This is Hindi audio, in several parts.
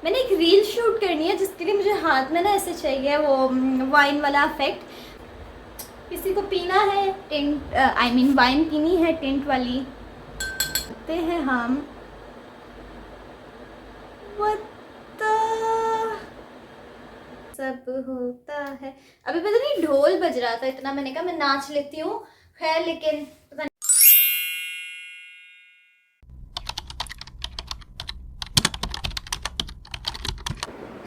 मैंने एक रील शूट करनी है जिसके लिए मुझे हाथ में ना ऐसे चाहिए वो वाइन वाला इफेक्ट। किसी को पीना है टेंट, आई मीन वाइन पीनी है टेंट वाली, करते हैं हम। What the... सब होता है। अभी पता नहीं ढोल बज रहा था इतना, मैंने कहा मैं नाच लेती हूँ, खैर लेकिन पता नहीं।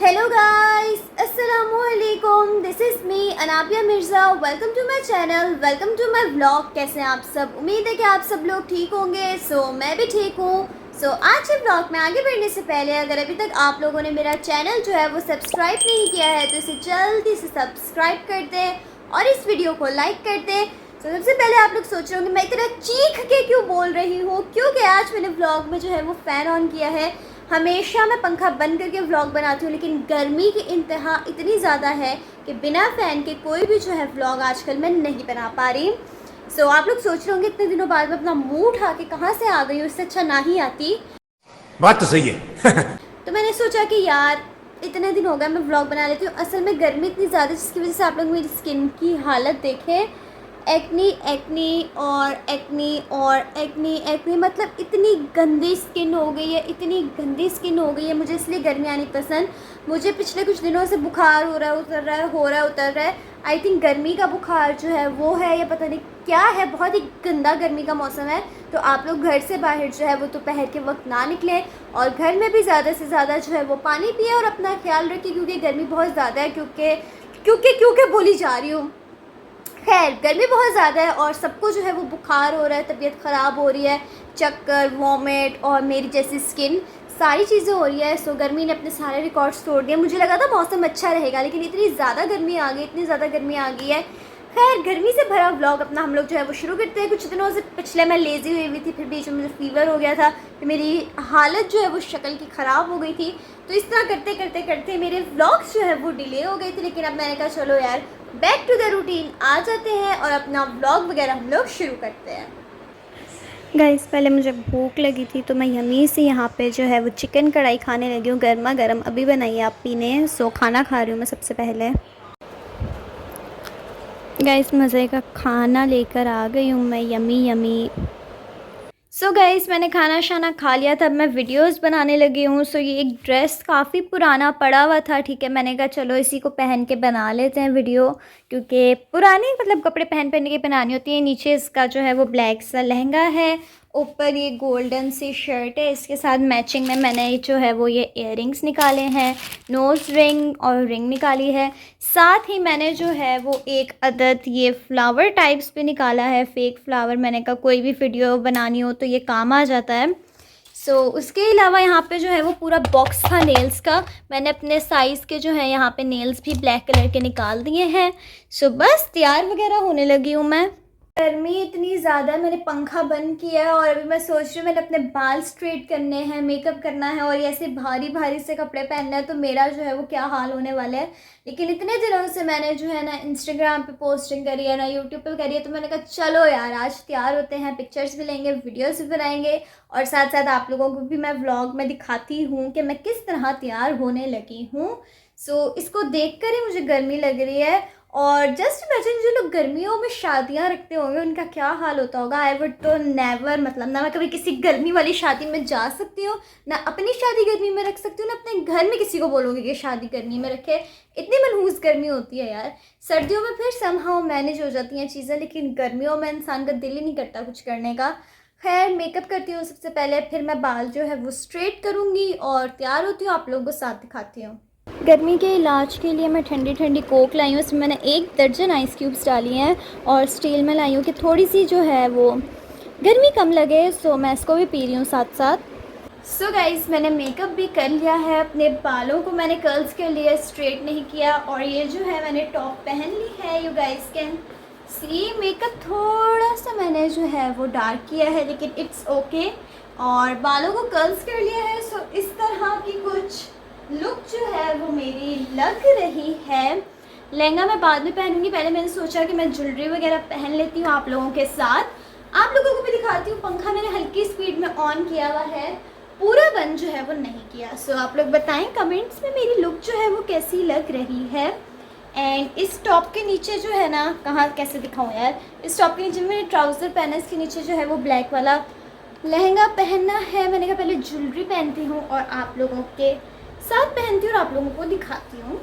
हेलो गाइस, अस्सलामुअलैकुम, this is me Anabia Mirza. Welcome to my channel, welcome to my vlog. कैसे हैं आप सब? उम्मीद है कि आप सब लोग ठीक होंगे। मैं भी ठीक हूँ। आज के व्लॉग में आगे बढ़ने से पहले अगर अभी तक आप लोगों ने मेरा चैनल जो है वो सब्सक्राइब नहीं किया है तो इसे जल्दी से सब्सक्राइब कर दें और इस वीडियो को लाइक कर दें। सबसे पहले आप लोग सोच रहे होंगे मैं इतना चीख के क्यों बोल रही हूँ, क्योंकि आज मैंने व्लॉग में जो है वो फ़ैन ऑन किया है। हमेशा मैं पंखा बंद करके व्लॉग बनाती हूँ, लेकिन गर्मी की इंतहा इतनी ज़्यादा है कि बिना फ़ैन के कोई भी जो है व्लॉग आजकल मैं नहीं बना पा रही। आप लोग सोच रहे होंगे इतने दिनों बाद मैं अपना मुंह उठा के कहाँ से आ गई हूँ, इससे अच्छा ना ही आती। बात तो सही है। तो मैंने सोचा कि यार इतने दिन हो गए मैं व्लॉग बना लेती हूँ। असल में गर्मी इतनी ज़्यादा जिसकी वजह से आप लोग मेरी स्किन की हालत देखें, एक्नी एक्नी और एक्नी और एक्नी एक्नी, मतलब इतनी गंदी स्किन हो गई है, इतनी गंदी स्किन हो गई है। मुझे इसलिए गर्मी आनी पसंद। मुझे पिछले कुछ दिनों से बुखार हो रहा है, उतर रहा है, हो रहा है, उतर रहा है। आई थिंक गर्मी का बुखार जो है वो है, या पता नहीं क्या है। बहुत ही गंदा गर्मी का मौसम है। तो आप लोग घर से बाहर जो है वो दोपहर के वक्त ना निकलें और घर में भी ज़्यादा से ज़्यादा जो है वो पानी पिए और अपना ख्याल रखें, क्योंकि गर्मी बहुत ज़्यादा है। क्योंकि बोली जा रही हूँ। खैर, गर्मी बहुत ज़्यादा है और सबको जो है वो बुखार हो रहा है, तबीयत ख़राब हो रही है, चक्कर, वॉमिट और मेरी जैसी स्किन, सारी चीज़ें हो रही है। गर्मी ने अपने सारे रिकॉर्ड्स तोड़ दिए। मुझे लगा था मौसम अच्छा रहेगा, लेकिन इतनी ज़्यादा गर्मी आ गई, इतनी ज़्यादा गर्मी आ गई है। खैर, गर्मी से भरा व्लॉग अपना हम लोग जो है वो शुरू करते हैं। कुछ दिनों से पिछले मैं लेज़ी हुई थी, फिर बीच में मुझे फीवर हो गया था, कि मेरी हालत जो है वो शक्ल की ख़राब हो गई थी। तो इस तरह करते करते करते मेरे व्लॉग्स जो है वो डिले हो गए थे। लेकिन अब मैंने कहा चलो यार बैक टू द रूटीन आ जाते हैं और अपना व्लॉग वगैरह हम लोग शुरू करते हैं। गाइस, पहले मुझे भूख लगी थी तो मैं यमी से यहाँ पे जो है वो चिकन कढ़ाई खाने लगी हूँ, गर्मा गर्म अभी बनाई है आप पीने। खाना खा रही हूँ मैं सबसे पहले। गाइस, मज़े का खाना लेकर आ गई हूँ मैं, यमी यमी। गाइस, मैंने खाना शाना खा लिया था, अब मैं वीडियोस बनाने लगी हूँ। ये एक ड्रेस काफ़ी पुराना पड़ा हुआ था, ठीक है, मैंने कहा चलो इसी को पहन के बना लेते हैं वीडियो, क्योंकि पुराने मतलब कपड़े पहन के बनानी होती है। नीचे इसका जो है वो ब्लैक सा लहंगा है, ऊपर ये गोल्डन सी शर्ट है, इसके साथ मैचिंग में मैंने जो है वो ये इयररिंग्स निकाले हैं, नोज़ रिंग और रिंग निकाली है। साथ ही मैंने जो है वो एक अदद ये फ्लावर टाइप्स पे निकाला है, फेक फ्लावर। मैंने कहा कोई भी वीडियो बनानी हो तो ये काम आ जाता है। उसके अलावा यहाँ पे जो है वो पूरा बॉक्स था नेल्स का। मैंने अपने साइज़ के जो है यहाँ पे नेल्स भी ब्लैक कलर के निकाल दिए हैं। बस तैयार वगैरह होने लगी हूँ मैं। गर्मी इतनी ज़्यादा, मैंने पंखा बंद किया है और अभी मैं सोच रही हूँ मैंने अपने बाल स्ट्रेट करने हैं, मेकअप करना है और ऐसे भारी भारी से कपड़े पहनना है, तो मेरा जो है वो क्या हाल होने वाला है। लेकिन इतने दिनों से मैंने जो है ना इंस्टाग्राम पे पोस्टिंग करी है ना यूट्यूब पे करी है, तो मैंने कहा चलो यार आज तैयार होते हैं, पिक्चर्स भी लेंगे, वीडियोज़ भी बनाएंगे और साथ साथ आप लोगों को भी मैं व्लॉग में दिखाती हूँ कि मैं किस तरह तैयार होने लगी हूँ। इसको देख कर ही मुझे गर्मी लग रही है। और जस्ट इमेजिन जो लोग गर्मियों में शादियां रखते होंगे उनका क्या हाल होता होगा। आई वुड तो नेवर, मतलब ना मैं कभी किसी गर्मी वाली शादी में जा सकती हूँ, ना अपनी शादी गर्मी में रख सकती हूँ, ना अपने घर में किसी को बोलूँगी कि शादी गर्मी में रखे। इतनी मनहूस गर्मी होती है यार। सर्दियों में फिर समहाउ मैनेज हो जाती हैं चीज़ें, लेकिन गर्मियों में इंसान का दिल ही नहीं करता कुछ करने का। खैर, मेकअप करती हूँ सबसे पहले, फिर मैं बाल जो है वो स्ट्रेट करूँगी और तैयार होती हूँ, आप लोगों को साथ दिखाती हूँ। गर्मी के इलाज के लिए मैं ठंडी ठंडी कोक लाई हूँ, इसमें मैंने 1 दर्जन आइस क्यूब्स डाली हैं और स्टील में लाई हूँ कि थोड़ी सी जो है वो गर्मी कम लगे। मैं इसको भी पी रही हूँ साथ साथ। गाइस, मैंने मेकअप भी कर लिया है, अपने बालों को मैंने कर्ल्स के लिए स्ट्रेट नहीं किया और ये जो है मैंने टॉप पहन ली है। You guys can see makeup थोड़ा सा मैंने जो है वो डार्क किया है, लेकिन इट्स ओके। और बालों को कर्ल्स कर लिया है। इस तरह की कुछ लुक जो है वो मेरी लग रही है। लहंगा मैं बाद में पहनूंगी, पहले मैंने सोचा कि मैं ज्वेलरी वगैरह पहन लेती हूँ आप लोगों के साथ, आप लोगों को भी दिखाती हूँ। पंखा मैंने हल्की स्पीड में ऑन किया हुआ है पूरा बंद जो है वो नहीं किया। सो आप लोग बताएं कमेंट्स में मेरी लुक जो है वो कैसी लग रही है। एंड इस टॉप के नीचे जो है ना, कहाँ कैसे दिखाऊं यार, इस टॉप के नीचे मैंने ट्राउज़र पहना है, इसके नीचे जो है वो ब्लैक वाला लहंगा पहनना है। मैंने कहा पहले ज्वेलरी पहनती हूँ और आप लोगों के साथ पहनती हूँ और आप लोगों को दिखाती हूँ।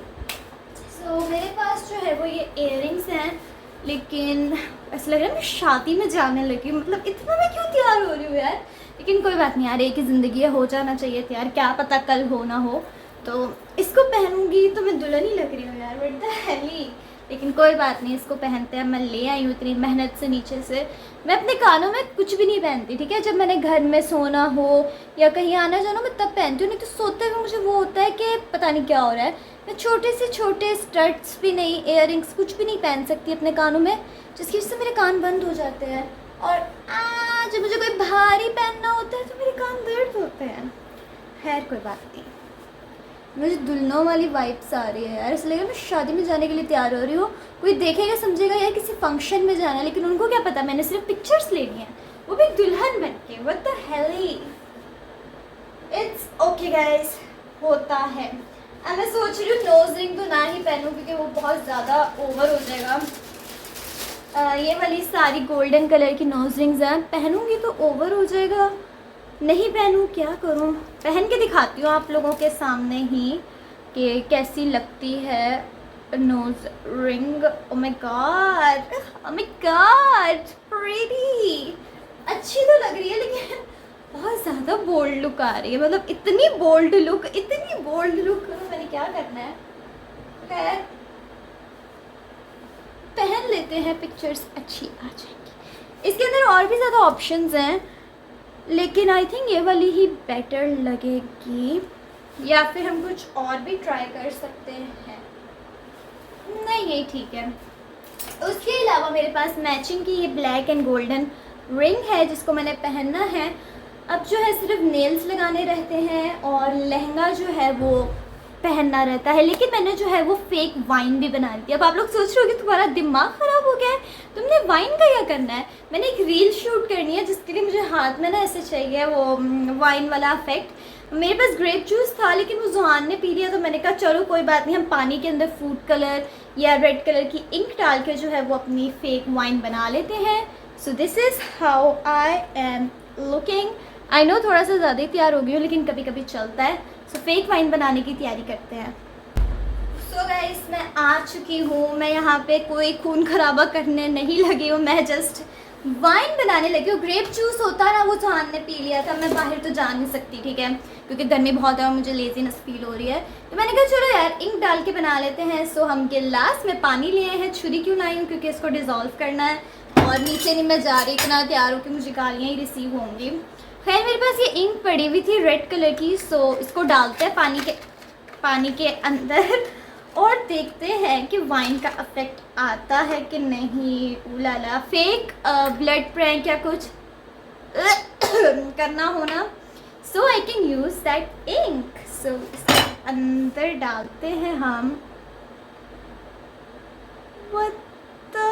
सो मेरे पास जो है वो ये इयररिंग्स हैं, लेकिन ऐसा लग रहा है मैं शादी में जाने लगी हूँ। मतलब इतना मैं क्यों तैयार हो रही हूँ यार, लेकिन कोई बात नहीं यार, एक ही ज़िंदगी है, हो जाना चाहिए तैयार, क्या पता कल हो ना हो। तो इसको पहनूंगी तो मैं दुल्हन ही लग रही हूँ यार, व्हाट द हेल। लेकिन कोई बात नहीं, इसको पहनते हैं। मैं ले आई हूँ इतनी मेहनत से नीचे से। मैं अपने कानों में कुछ भी नहीं पहनती, ठीक है। जब मैंने घर में सोना हो या कहीं आना जाना मैं तब पहनती हूँ, नहीं तो सोते हुए मुझे वो होता है कि पता नहीं क्या हो रहा है। मैं छोटे से छोटे स्टड्स भी नहीं, इयररिंग्स कुछ भी नहीं पहन सकती अपने कानों में, जिसकी वजह से मेरे कान बंद हो जाते हैं। और जब मुझे कोई भारी पहनना होता है तो मेरे कान दर्द होते हैं। खैर कोई बात नहीं, मुझे दुल्हनों वाली वाइब्स आ रही है यार, इसलिए मैं शादी में जाने के लिए तैयार हो रही हूँ। कोई देखेगा समझेगा यार किसी फंक्शन में जाना है, लेकिन उनको क्या पता मैंने सिर्फ पिक्चर्स लेनी है, वो भी दुल्हन बन के। What the hell. It's okay guys, होता है। अब मैं सोच रही हूँ नोज रिंग तो ना ही पहनूँ, क्योंकि वो बहुत ज़्यादा ओवर हो जाएगा। ये वाली सारी गोल्डन कलर की नोज रिंग्स हैं, पहनूँगी तो ओवर हो जाएगा। नहीं पहनूँ, क्या करूँ। पहन के दिखाती हूँ आप लोगों के सामने ही कि कैसी लगती है nose ring. Oh my God, oh my God, pretty. अच्छी तो लग रही है, लेकिन बहुत ज़्यादा बोल्ड लुक आ रही है। मतलब इतनी बोल्ड लुक, इतनी बोल्ड लुक मैंने क्या करना है। खैर पहन लेते हैं, पिक्चर्स अच्छी आ जाएंगी। इसके अंदर और भी ज़्यादा ऑप्शंस हैं, लेकिन आई थिंक ये वाली ही बेटर लगेगी, या फिर हम कुछ और भी ट्राई कर सकते हैं। नहीं यही ठीक है। उसके अलावा मेरे पास मैचिंग की ये ब्लैक एंड गोल्डन रिंग है, जिसको मैंने पहनना है। अब जो है सिर्फ नेल्स लगाने रहते हैं और लहंगा जो है वो पहनना रहता है। लेकिन मैंने जो है वो फेक वाइन भी बना दी। अब आप लोग सोच रहे हो कि तुम्हारा दिमाग ख़राब हो गया है, तुमने वाइन का क्या करना है। मैंने एक रील शूट करनी है, जिसके लिए मुझे हाथ में ना ऐसे चाहिए वो वाइन वाला इफेक्ट। मेरे पास ग्रेप जूस था, लेकिन वो जुहान ने पी लिया, तो मैंने कहा चलो कोई बात नहीं, हम पानी के अंदर फूड कलर या रेड कलर की इंक डाल के जो है वो अपनी फेक वाइन बना लेते हैं। So this is how I am looking. I know थोड़ा सा ज़्यादा ही तैयार हो गई हूँ, लेकिन कभी कभी चलता है। सो फेक वाइन बनाने की तैयारी करते हैं। सो गाइस, मैं आ चुकी हूँ। मैं यहाँ पे कोई खून खराबा करने नहीं लगी हूँ, मैं जस्ट वाइन बनाने लगी हूँ। ग्रेप जूस होता ना, वो जान ने पी लिया था। मैं बाहर तो जा नहीं सकती, ठीक है, क्योंकि गर्मी बहुत है और मुझे लेजीनेस फील हो रही है। तो मैंने कहा चलो यार इंक डाल के बना लेते हैं। सो हम गिलास में पानी लिए हैं। छुरी क्यों लाई हूँ, क्योंकि इसको डिज़ोल्व करना है। और नीचे नहीं मैं जा रही, इतना तैयार हो कि मुझे गालियाँ ही रिसीव होंगी। खैर मेरे पास ये इंक पड़ी हुई थी रेड कलर की। सो इसको डालते हैं पानी के अंदर और देखते हैं कि वाइन का इफेक्ट आता है कि नहीं। उलाला, फेक ब्लड प्रैंक या कुछ करना हो ना, so I can use that ink. So इसके अंदर डालते हैं हम। What the?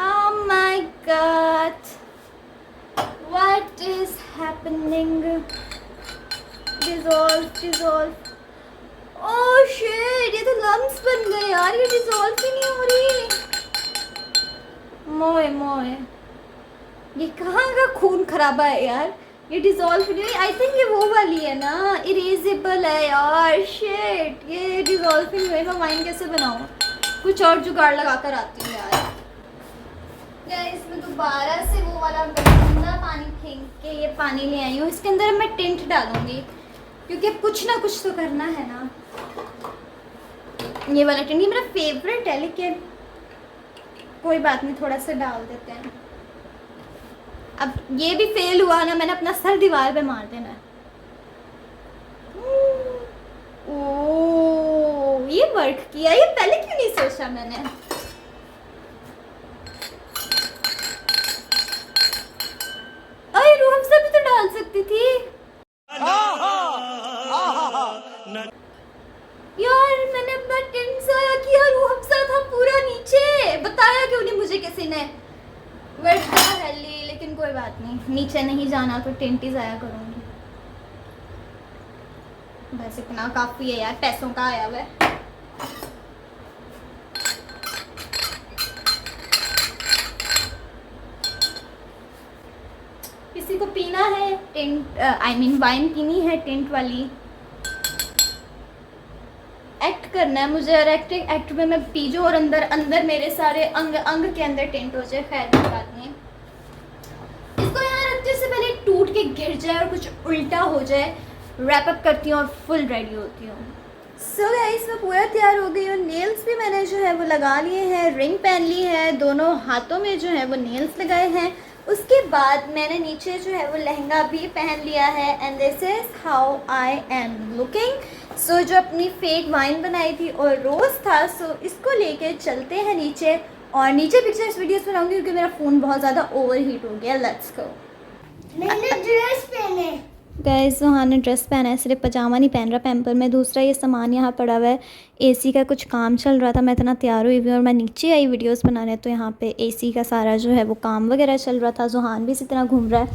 Oh my God! What is happening? Dissolve. Oh shit! ये तो लम्स बन गए यार, ये डिजोल्व ही नहीं हो रही। मोए ये कहाँ का खून खराबा है यार, ये डिजोल्व ही नहीं। आई थिंक ये वो वाली है ना, इरेजेबल है यार। शिट, ये डिजोल्व ही नहीं हुई। मैं वाइन कैसे बनाऊँ, कुछ और जुगाड़ लगा कर आती हूँ यार। इसमें दोबारा से वो वाला गंदा पानी फेंक के ये पानी ले आई हूँ। इसके अंदर मैं टिंट डालूंगी, क्योंकि अब कुछ ना कुछ तो करना है ना। ये वाला टिंट मेरा फेवरेट है, लेकिन कोई बात नहीं, थोड़ा सा डाल देते हैं। अब ये भी फेल हुआ ना, मैंने अपना सर दीवार पे मार देना है। ओ, ये वर्क किया, ये पहले क्यों नहीं सोचा मैंने। अरे रूह अफ़ज़ा भी तो डाल सकती थी यार। मैंने अपना टिंट ज़ाया किया, रूह अफ़ज़ा था पूरा नीचे। बताया क्यों नहीं मुझे किसी ने। लेकिन लेकिन कोई बात नहीं, नीचे नहीं जाना तो टेंट ही ज़ाया करूँगी। बस इतना काफ़ी है यार, पैसों का आया हुआ है। किसी को पीना है टेंट, आई मीन वाइन पीनी है टेंट वाली, एक्ट करना है मुझे, और एक्ट में मैं पी जाऊँ और अंदर अंदर मेरे सारे अंग अंग के अंदर टेंट हो जाए। खैर कोई बात नहीं, इसको यहाँ रखते से पहले टूट के गिर जाए और कुछ उल्टा हो जाए। रैप अप करती हूँ और फुल रेडी होती हूँ। सो गाइस मैं पूरा तैयार हो गई हूँ। नेल्स भी मैंने जो है वो लगा लिए हैं, रिंग पहन ली है, दोनों हाथों में जो है वो नेल्स लगाए हैं। उसके बाद मैंने नीचे जो है वो लहंगा भी पहन लिया है। And this is how I am looking. So जो अपनी फेक वाइन बनाई थी और रोज़ था, सो इसको लेके चलते हैं नीचे, और नीचे पिक्चर्स वीडियोस बनाऊंगी क्योंकि मेरा फ़ोन बहुत ज़्यादा ओवर हीट हो गया। Let's go. मैंने ड्रेस पहने। गाइस सुहान ने ड्रेस पहना है, सिर्फ पजामा नहीं पहन रहा पैम्पर में। दूसरा ये सामान यहाँ पड़ा हुआ है, एसी का कुछ काम चल रहा था, मैं इतना तैयार हुई हुई और मैं नीचे आई वीडियोस बनाने, तो यहाँ पे एसी का सारा जो है वो काम वगैरह चल रहा था। जुहान भी इसी तरह घूम रहा है।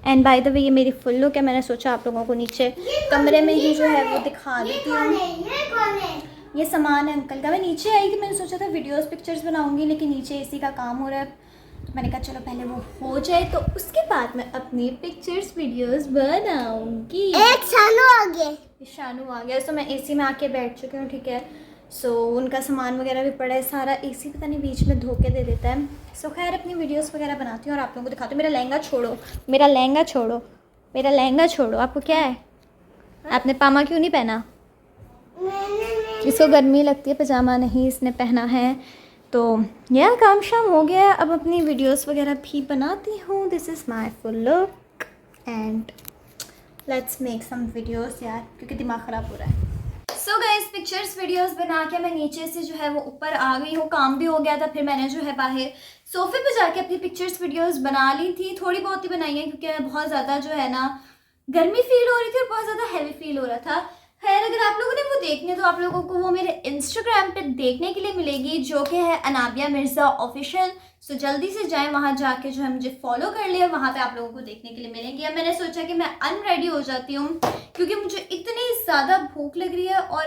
एंड बाय द वे ये मेरी फुल लुक है, मैंने सोचा आप लोगों को नीचे कमरे में ही जो है वो दिखा देती हूँ। ये कौन है? ये सामान है अंकल का। मैं नीचे आई थी, मैंने सोचा था वीडियोस पिक्चर्स बनाऊंगी, लेकिन नीचे एसी का काम हो रहा है। मैंने कहा चलो पहले वो हो जाए तो उसके बाद मैं अपनी पिक्चर्स वीडियोस बनाऊंगी। एक शानू आ गए। शानू आ गया, सो मैं एसी में आके बैठ चुकी हूँ, ठीक है। सो उनका सामान वगैरह भी पड़ा है सारा, एसी पता नहीं बीच में धोखे दे देता है। सो खैर अपनी वीडियोस वगैरह बनाती हूँ और आप लोगों को दिखाती हूँ। मेरा लहंगा छोड़ो, मेरा लहंगा छोड़ो, मेरा लहंगा छोड़ो। आपको क्या है? आपने पामा क्यों नहीं पहना? इसको गर्मी लगती है, पजामा नहीं इसने पहना है। तो यह काम शाम हो गया, अब अपनी वीडियोस वगैरह भी बनाती हूँ। This is my full look and let's make some videos यार, क्योंकि दिमाग ख़राब हो रहा है। सो गाइस पिक्चर्स वीडियोस बना के मैं नीचे से जो है वो ऊपर आ गई हूँ। काम भी हो गया था, फिर मैंने जो है बाहर सोफे पे जाके अपनी पिक्चर्स वीडियोस बना ली थी। थोड़ी बहुत ही बनाई है क्योंकि बहुत ज़्यादा जो है ना गर्मी फील हो रही थी और बहुत ज़्यादा हैवी फील हो रहा था। खैर अगर आप लोगों ने वो देखनी है तो आप लोगों को वो मेरे इंस्टाग्राम पे देखने के लिए मिलेगी, जो कि है अनाबिया मिर्ज़ा ऑफिशियल। सो जल्दी से जाएं, वहाँ जाके जो है मुझे फॉलो कर लिया, वहाँ पे आप लोगों को देखने के लिए मिलेगी। अब मैंने सोचा कि मैं अनरेडी हो जाती हूँ क्योंकि मुझे इतनी ज़्यादा भूख लग रही है और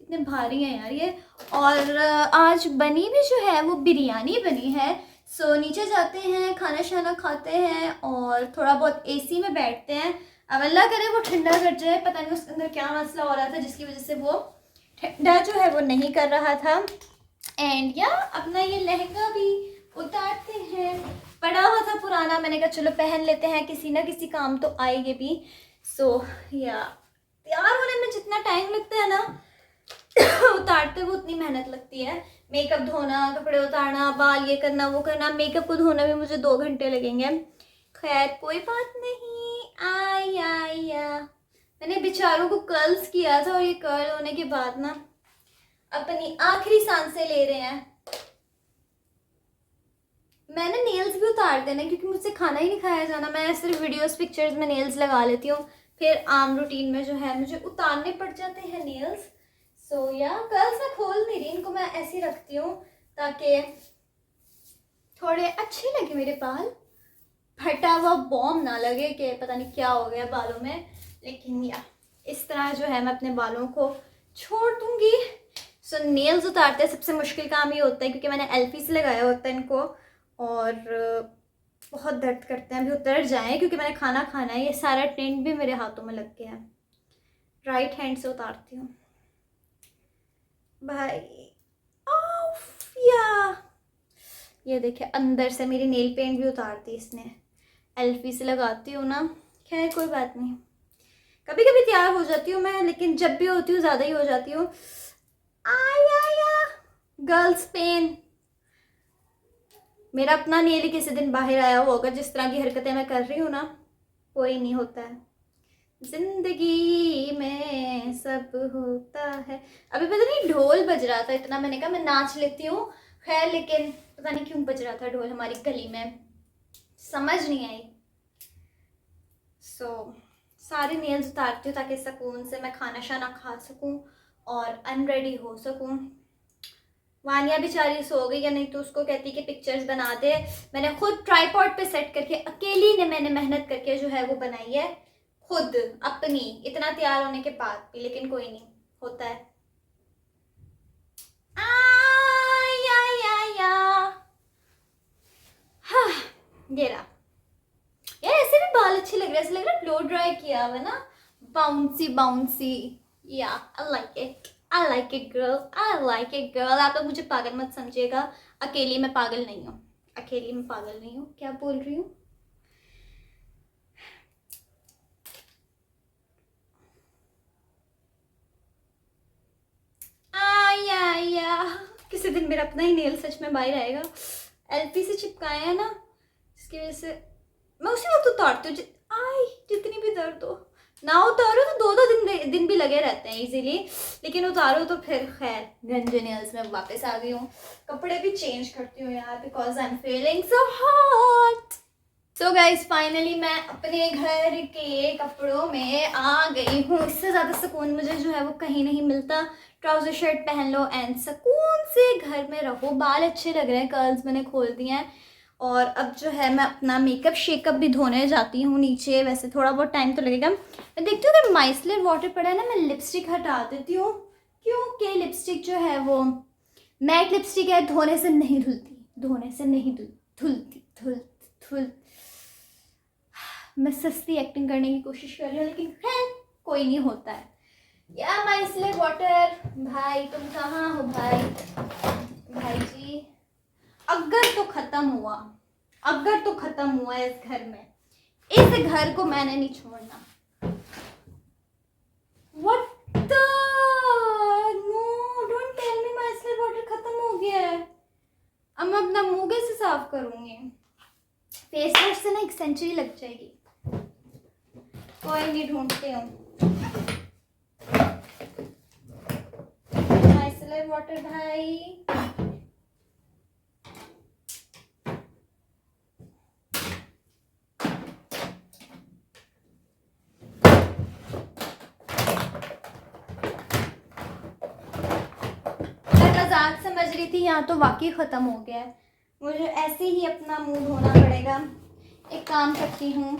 इतने भारी हैं यार ये। और आज बनी भी जो है वो बिरयानी बनी है। सो नीचे जाते हैं, खाना शाना खाते हैं और थोड़ा बहुत एसी में बैठते हैं। अब अल्लाह करे वो ठंडा कर जाए, पता नहीं उसके अंदर क्या मसला हो रहा था जिसकी वजह से वो ठंडा जो है वो नहीं कर रहा था। एंड या अपना ये लहंगा भी उतारते हैं, पड़ा हुआ था पुराना, मैंने कहा चलो पहन लेते हैं, किसी ना किसी काम तो आएगी भी। सो या तैयार होने में जितना टाइम लगता है ना उतारते हुए उतनी मेहनत लगती है। मेकअप धोना, कपड़े उतारना, बाल ये करना वो करना, मेकअप को धोना भी मुझे 2 घंटे लगेंगे। खैर कोई बात नहीं। मैंने बेचारों को कर्ल्स किया था और ये कर्ल होने के बाद ना अपनी आखिरी सांसें ले रहे हैं। मैंने नेल्स भी उतार देना क्योंकि मुझसे खाना ही नहीं खाया जाना। मैं सिर्फ वीडियोस पिक्चर्स में नेल्स लगा लेती हूँ, फिर आम रूटीन में जो है मुझे उतारने पड़ जाते हैं नेल्स। सो या कर्ल्स मैं खोल नहीं रही, इनको मैं ऐसे ही रखती हूँ ताकि थोड़े अच्छे लगे मेरे बाल, फटा हुआ बॉम्ब ना लगे कि पता नहीं क्या हो गया बालों में। लेकिन या इस तरह जो है मैं अपने बालों को छोड़ दूँगी। सो नेल्स उतारते सबसे मुश्किल काम ये होता है क्योंकि मैंने एलपी से लगाया होता है इनको और बहुत दर्द करते हैं। अभी उतर जाएं क्योंकि मैंने खाना खाना है। ये सारा टेंट भी मेरे हाथों में लग गया है। राइट हैंड से उतारती हूँ भाई। या ये देखिए अंदर से मेरी नेल पेंट भी उतारती इसने, एलपी से लगाती हूँ ना। खैर कोई बात नहीं, कभी कभी तैयार हो जाती हूँ मैं, लेकिन जब भी होती हूँ ज़्यादा ही हो जाती हूँ। Girls pen. मेरा अपना नेल ही किसी दिन बाहर आया होगा, जिस तरह की हरकतें मैं कर रही हूँ ना, कोई नहीं होता है जिंदगी में, सब होता है। अभी पता नहीं ढोल बज रहा था इतना, मैंने कहा मैं नाच लेती हूँ। खैर लेकिन पता नहीं क्यों बज रहा था ढोल हमारी गली में, समझ नहीं आई। सारे नेल्स उतारती हूँ ताकि सुकून से मैं खाना शाना खा सकूँ और अनरेडी हो सकूँ। वानिया बेचारी सो गई, या नहीं तो उसको कहती कि पिक्चर्स बना दे। मैंने खुद ट्राइपॉड पे सेट करके अकेली ने मैंने मेहनत करके जो है वो बनाई है खुद अपनी, इतना तैयार होने के बाद भी, लेकिन कोई नहीं, होता है। हाँ, ये रहा यार। ऐसे भी बाल अच्छे लग रहे हैं, ऐसे लग रहा है ब्लो ड्राई किया हुआ है ना, बाउंसी बाउंसी। या I like it, I like it girl, I like it girl. आप लोग मुझे पागल मत समझिएगा, अकेली मैं पागल नहीं हूँ, अकेली मैं पागल नहीं हूँ। क्या बोल रही हूँ? या किसी दिन मेरा अपना ही नेल सच में बाहर आएगा। एलपी से चिपकाए हैं ना, इसकी वजह से मैं उसी वक्त उतारती हूँ। आई जितनी भी दर्द हो, ना उतारो तो दो दिन भी लगे रहते हैं इजीली, लेकिन उतारो तो फिर खैर। गंजे नेल्स में वापस आ गई हूँ। कपड़े भी चेंज करती हूँ यार, because I am feeling so hot. So guys finally मैं अपने घर के कपड़ों में आ गई हूँ। इससे ज़्यादा सुकून मुझे जो है वो कहीं नहीं मिलता। ट्राउज़र शर्ट पहन लो एंड सुकून से घर में रहो। बाल अच्छे लग रहे हैं, कर्ल्स मैंने खोल दिए हैं। और अब जो है मैं अपना मेकअप शेकअप भी धोने जाती हूँ नीचे। वैसे थोड़ा बहुत टाइम तो लगेगा। मैं देखती हूँ अगर माइसलर वाटर पड़ा है ना, मैं लिपस्टिक हटा देती हूँ, क्योंकि लिपस्टिक जो है वो मैट लिपस्टिक है, धोने से नहीं धुलती, धुलती मैं सस्ती एक्टिंग करने की कोशिश कर रही हूँ, लेकिन खैर कोई नहीं होता है। या माइसलर वाटर भाई, तुम कहाँ हो भाई? भाई जी, अगर तो ख़त्म हुआ इस घर में, इस घर को मैंने नहीं छोड़ना। What the? No, don't tell me micellar water ख़त्म हो गया है। अब मैं अपना मुंह कैसे साफ करूँगी? फेस वॉश से ना 1 सेंचुरी लग जाएगी। कोई नहीं, ढूंढते हूँ माइसलर वाटर भाई। मजाक समझ रही थी, यहाँ तो वाकई ख़त्म हो गया है। मुझे ऐसे ही अपना मुंह धोना पड़ेगा। एक काम करती हूँ,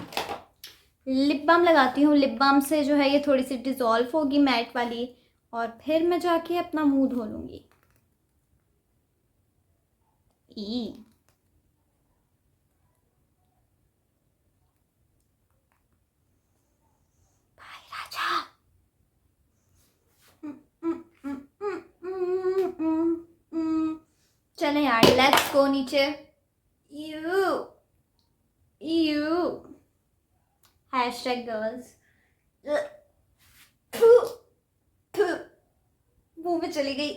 लिप बाम लगाती हूँ। लिप बाम से जो है ये थोड़ी सी डिज़ोल्व होगी मैट वाली, और फिर मैं जाके अपना मुंह धो लूँगी। भाई राजा। चले यार, लेट्स गो नीचे। #गर्ल्स मुंह में चली गई।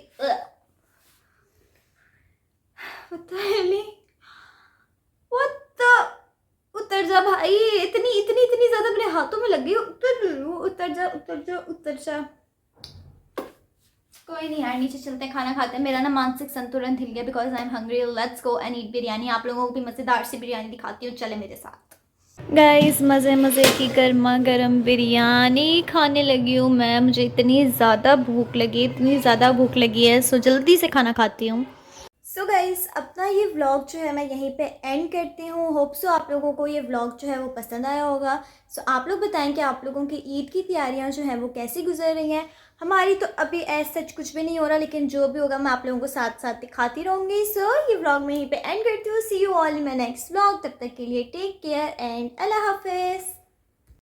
उतर जा भाई, इतनी ज्यादा मेरे हाथों में लग गई। उतर जा। कोई नहीं यार, नीचे चलते हैं, खाना खाते हैं। मेरा ना मानसिक संतुलन हिल गया because I am hungry. Let's go and eat biryani. आप लोगों को भी मज़ेदार सी बिरयानी दिखाती हूँ, चले मेरे साथ। गाइस मज़े की गर्मा गर्म बिरयानी खाने लगी हूँ मैं। मुझे इतनी ज़्यादा भूख लगी है, सो जल्दी से खाना खाती हूँ। सो गाइस अपना ये व्लॉग जो है मैं यहीं पे एंड करती हूँ। होप सो आप लोगों को ये व्लॉग जो है वो पसंद आया होगा। सो आप लोग बताएं कि आप लोगों की ईद की तैयारियां जो हैं वो कैसी गुजर रही हैं। हमारी तो अभी ऐसा सच कुछ भी नहीं हो रहा, लेकिन जो भी होगा मैं आप लोगों को साथ साथ दिखाती रहूँगी। सो ये व्लॉग मैं यहीं पे एंड करती हूँ। See you all in my next vlog. तब तक के लिए टेक केयर एंड अल्लाह हाफिज़।